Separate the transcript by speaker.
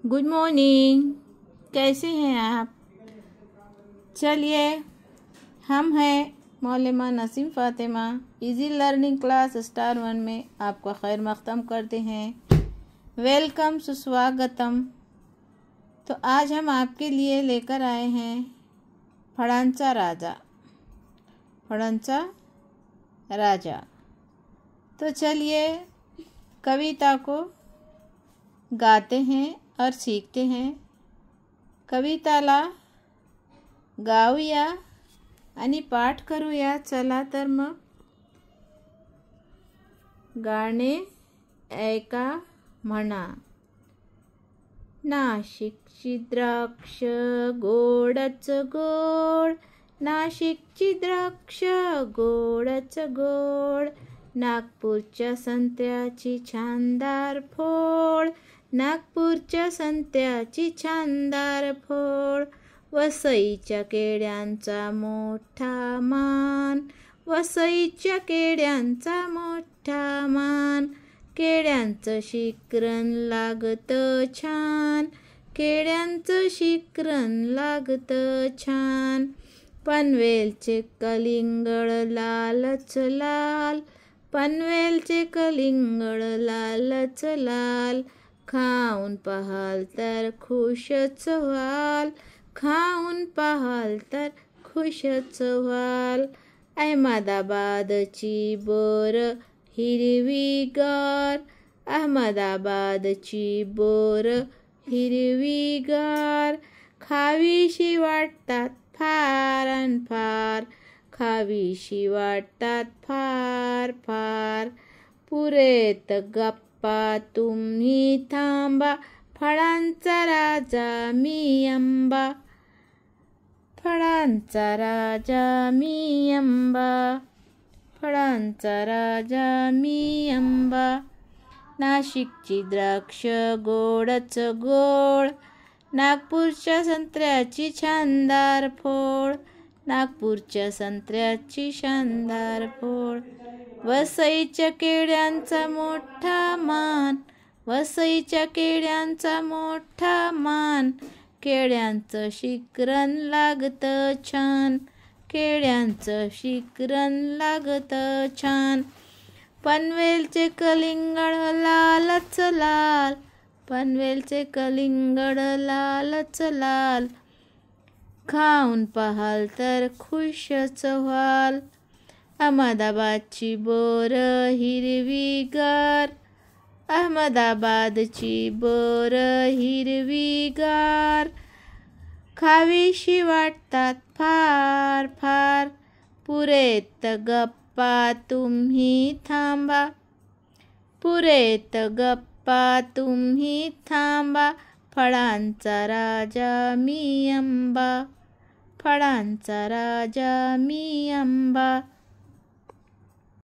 Speaker 1: Good morning. कैसे हैं आप? चलिए, हम हैं मौलमा Naseem Fatima. Easy learning class star 1 में आपका खैर मक़दम करते हैं। वेलकम, सुस्वागतम। तो आज हम आपके लिए लेकर आए हैं फळांचा राजा। फळांचा राजा। तो चलिए कविता को गाते हैं और सीखते हैं। कविताला गाऊया आणि पाठ करूया। चला तर मग गाणे ऐका म्हणा। नाशिकची द्राक्ष गोडच गोड, नाशिकची द्राक्ष गोडच गोड, नागपूरच्या संत्र्याची छानदार फोड, नागपूरच्या संत्र्याची छानदार फोड, वसईच्या केळ्यांचा मोठा मान, वसईच्या केळ्यांचा मोठा मान, केळ्यांचं शिकरण लागतं छान, केळ्यांचं शिकरण लागतं छान, पनवेलचे कलिंगड लालच लाल, पनवेलचे कलिंगड लालच लाल, खाऊन पाहाल तर खुशच व्हाल, खाऊन पाहाल तर खुशच व्हाल, अहमदाबादची बोर हिरवीगार, अहमदाबादची बोर हिरवीगार, खावीशी वाटतात फार अन फार, खावीशी वाटतात फार फार, पुरेत गप्पा तुम्ही थांबा, फळांचा राजा मी आंबा, फळांचा राजा मी आंबा, फळांचा राजा मी आंबा, नाशिकची द्राक्ष गोडच गोड, नागपूरच्या संत्र्याची शानदार फोड, नागपूरच्या संत्र्याची शानदार फोड, वसईच्या केळ्यांचा मोठा मान, वसईच्या केळ्यांचा मोठा मान, केळ्यांचं शिकरण लागतं छान, केळ्यांचं शिकरण लागतं छान, पनवेलचे कलिंगड लालच लाल, पनवेलचे कलिंगड लालच लाल, खाऊन पाहाल तर खुशच व्हाल, अहमदाबादची बोर हिरवीगार, अहमदाबादची बोर हिरवीगार, खावीशी वाटतात फार फार, पुरेत गप्पा तुम्ही थांबा, पुरेत गप्पा तुम्ही थांबा, फळांचा राजा मी आंबा, फळांचा राजा मी आंबा.